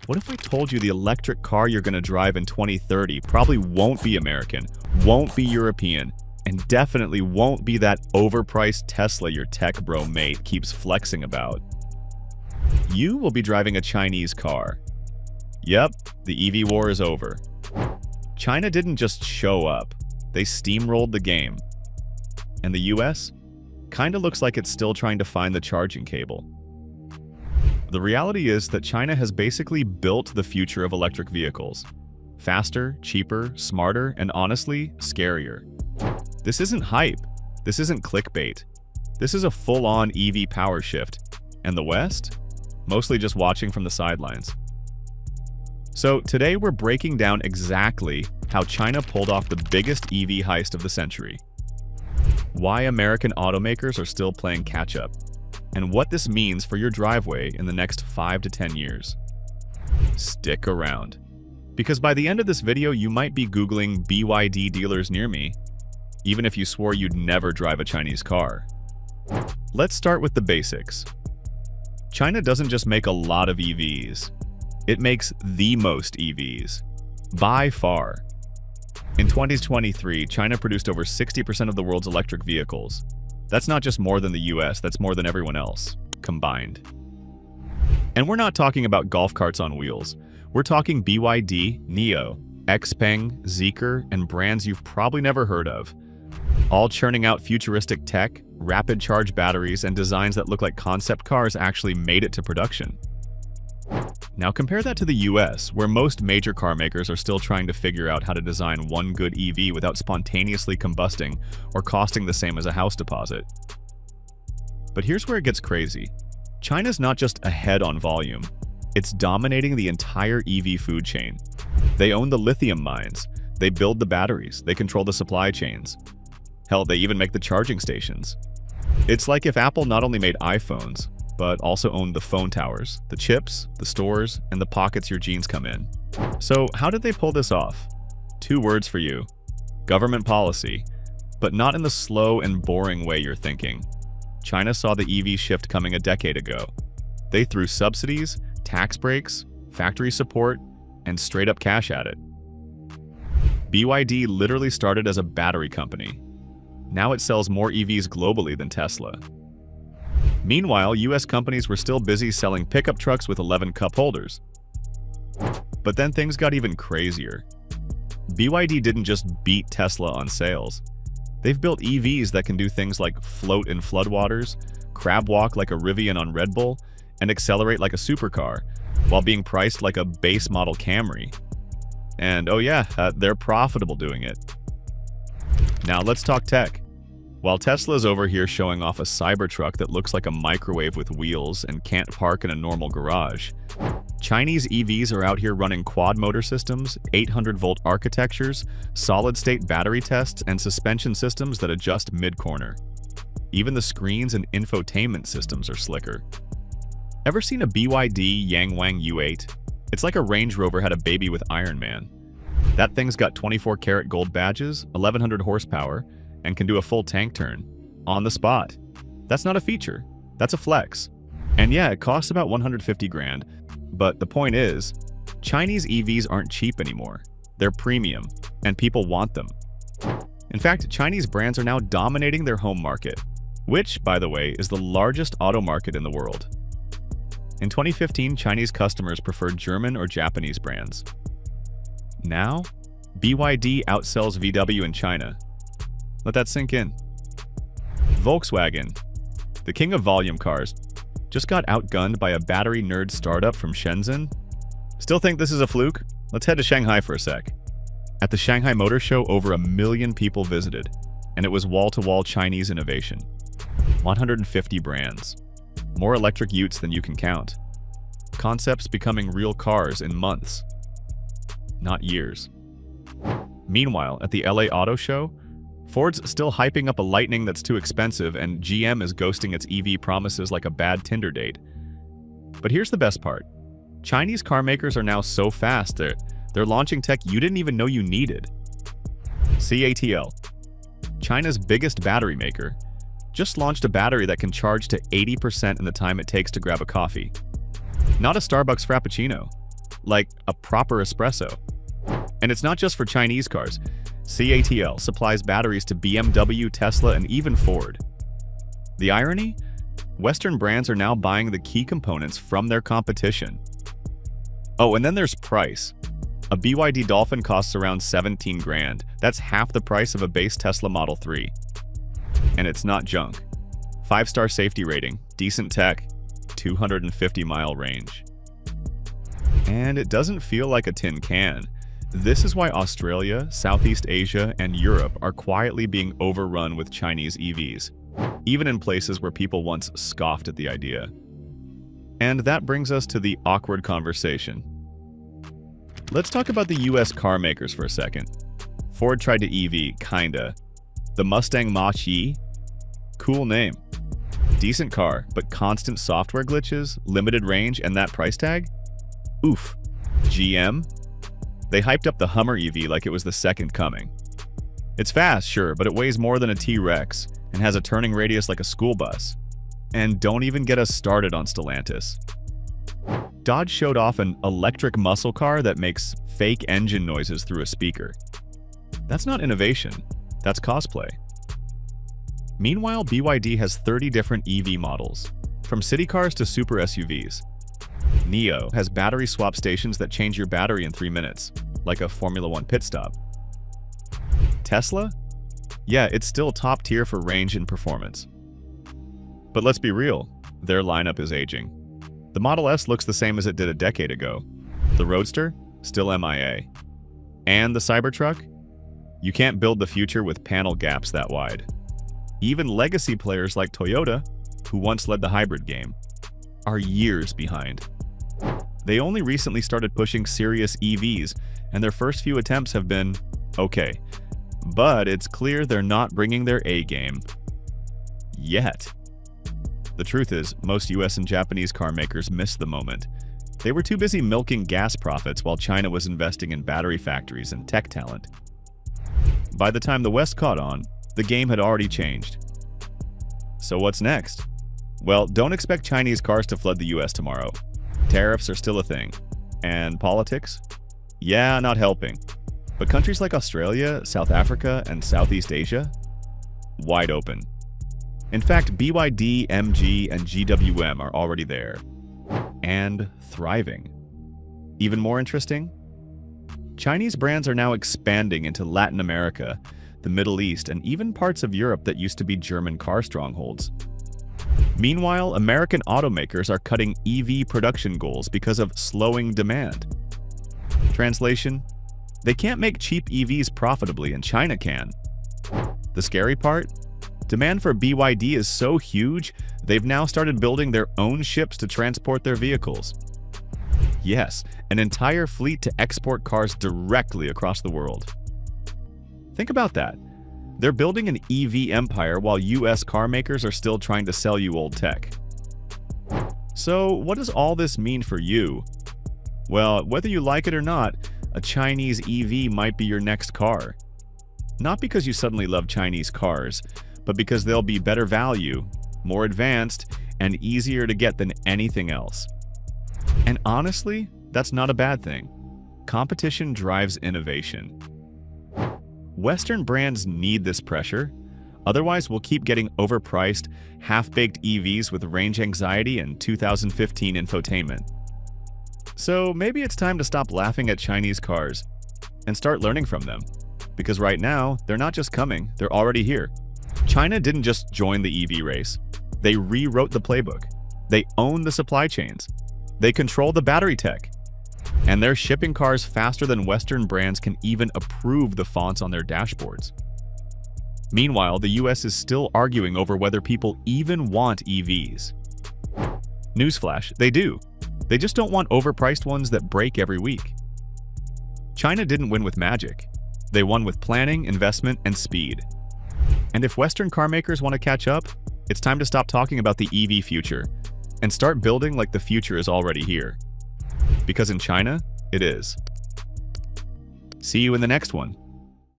What if I told you the electric car you're going to drive in 2030 probably won't be American, won't be European, and definitely won't be that overpriced Tesla your tech bro mate keeps flexing about? You will be driving a Chinese car. Yep, the EV war is over. China didn't just show up, they steamrolled the game. And the US? Kinda looks like it's still trying to find the charging cable. The reality is that China has basically built the future of electric vehicles. Faster, cheaper, smarter, and honestly, scarier. This isn't hype. This isn't clickbait. This is a full-on EV power shift. And the West? Mostly just watching from the sidelines. So today we're breaking down exactly how China pulled off the biggest EV heist of the century. Why American automakers are still playing catch-up, and what this means for your driveway in the next 5 to 10 years. Stick around, because by the end of this video you might be Googling BYD dealers near me, even if you swore you'd never drive a Chinese car. Let's start with the basics. China doesn't just make a lot of EVs, it makes the most EVs, by far. In 2023, China produced over 60% of the world's electric vehicles. That's not just more than the US, that's more than everyone else, combined. And we're not talking about golf carts on wheels. We're talking BYD, NIO, XPeng, Zeekr, and brands you've probably never heard of. All churning out futuristic tech, rapid charge batteries, and designs that look like concept cars actually made it to production. Now compare that to the US, where most major car makers are still trying to figure out how to design one good EV without spontaneously combusting or costing the same as a house deposit. But here's where it gets crazy. China's not just ahead on volume, it's dominating the entire EV food chain. They own the lithium mines, they build the batteries, they control the supply chains. Hell, they even make the charging stations. It's like if Apple not only made iPhones, but also owned the phone towers, the chips, the stores, and the pockets your jeans come in. So how did they pull this off? 2 words for you: government policy, but not in the slow and boring way you're thinking. China saw the EV shift coming a decade ago. They threw subsidies, tax breaks, factory support, and straight up cash at it. BYD literally started as a battery company. Now it sells more EVs globally than Tesla. Meanwhile, US companies were still busy selling pickup trucks with 11 cup holders. But then things got even crazier. BYD didn't just beat Tesla on sales. They've built EVs that can do things like float in floodwaters, crab walk like a Rivian on Red Bull, and accelerate like a supercar, while being priced like a base model Camry. And oh yeah, they're profitable doing it. Now let's talk tech. While Tesla's over here showing off a Cybertruck that looks like a microwave with wheels and can't park in a normal garage, Chinese EVs are out here running quad motor systems, 800-volt architectures, solid-state battery tests, and suspension systems that adjust mid-corner. Even the screens and infotainment systems are slicker. Ever seen a BYD Yangwang U8? It's like a Range Rover had a baby with Iron Man. That thing's got 24-karat gold badges, 1100 horsepower, and can do a full tank turn on the spot. That's not a feature, that's a flex. And yeah, it costs about 150 grand, but the point is, Chinese EVs aren't cheap anymore. They're premium, and people want them. In fact, Chinese brands are now dominating their home market, which, by the way, is the largest auto market in the world. In 2015, Chinese customers preferred German or Japanese brands. Now, BYD outsells VW in China. Let that sink in. Volkswagen, the king of volume cars, just got outgunned by a battery nerd startup from Shenzhen. Still think this is a fluke? Let's head to Shanghai for a sec. At the Shanghai Motor Show, over 1 million people visited, and it was wall-to-wall Chinese innovation. 150 brands. More electric utes than you can count. Concepts becoming real cars in months, not years. Meanwhile, at the LA Auto Show, Ford's still hyping up a Lightning that's too expensive, and GM is ghosting its EV promises like a bad Tinder date. But here's the best part. Chinese car makers are now so fast they're launching tech you didn't even know you needed. CATL, China's biggest battery maker, just launched a battery that can charge to 80% in the time it takes to grab a coffee. Not a Starbucks Frappuccino, like a proper espresso. And it's not just for Chinese cars. CATL supplies batteries to BMW, Tesla, and even Ford. The irony? Western brands are now buying the key components from their competition. Oh, and then there's price. A BYD Dolphin costs around 17 grand. That's half the price of a base Tesla Model 3. And it's not junk. 5-star safety rating, decent tech, 250-mile range. And it doesn't feel like a tin can. This is why Australia, Southeast Asia, and Europe are quietly being overrun with Chinese EVs, even in places where people once scoffed at the idea. And that brings us to the awkward conversation. Let's talk about the US car makers for a second. Ford tried to EV, kinda. The Mustang Mach-E? Cool name. Decent car, but constant software glitches, limited range, and that price tag? Oof. GM? They hyped up the Hummer EV like it was the second coming. It's fast, sure, but it weighs more than a T-Rex and has a turning radius like a school bus. And don't even get us started on Stellantis. Dodge showed off an electric muscle car that makes fake engine noises through a speaker. That's not innovation, that's cosplay. Meanwhile, BYD has 30 different EV models, from city cars to super SUVs. NIO has battery swap stations that change your battery in 3 minutes, like a Formula One pit stop. Tesla? Yeah, it's still top tier for range and performance. But let's be real, their lineup is aging. The Model S looks the same as it did a decade ago. The Roadster? Still MIA. And the Cybertruck? You can't build the future with panel gaps that wide. Even legacy players like Toyota, who once led the hybrid game, are years behind. They only recently started pushing serious EVs, and their first few attempts have been okay. But it's clear they're not bringing their A game. Yet. The truth is, most US and Japanese car makers missed the moment. They were too busy milking gas profits while China was investing in battery factories and tech talent. By the time the West caught on, the game had already changed. So what's next? Well, don't expect Chinese cars to flood the US tomorrow. Tariffs are still a thing. And politics? Yeah, not helping. But countries like Australia, South Africa, and Southeast Asia? Wide open. In fact, BYD, MG, and GWM are already there. And thriving. Even more interesting? Chinese brands are now expanding into Latin America, the Middle East, and even parts of Europe that used to be German car strongholds. Meanwhile, American automakers are cutting EV production goals because of slowing demand. Translation: they can't make cheap EVs profitably, and China can. The scary part? Demand for BYD is so huge, they've now started building their own ships to transport their vehicles. Yes, an entire fleet to export cars directly across the world. Think about that. They're building an EV empire while US car makers are still trying to sell you old tech. So, what does all this mean for you? Well, whether you like it or not, a Chinese EV might be your next car. Not because you suddenly love Chinese cars, but because they'll be better value, more advanced, and easier to get than anything else. And honestly, that's not a bad thing. Competition drives innovation. Western brands need this pressure, otherwise we'll keep getting overpriced, half-baked EVs with range anxiety and 2015 infotainment. So maybe it's time to stop laughing at Chinese cars and start learning from them. Because right now, they're not just coming, they're already here. China didn't just join the EV race. They rewrote the playbook. They own the supply chains. They control the battery tech. And they're shipping cars faster than Western brands can even approve the fonts on their dashboards. Meanwhile, the US is still arguing over whether people even want EVs. Newsflash, they do. They just don't want overpriced ones that break every week. China didn't win with magic. They won with planning, investment, and speed. And if Western car makers want to catch up, it's time to stop talking about the EV future and start building like the future is already here. Because in China, it is. See you in the next one.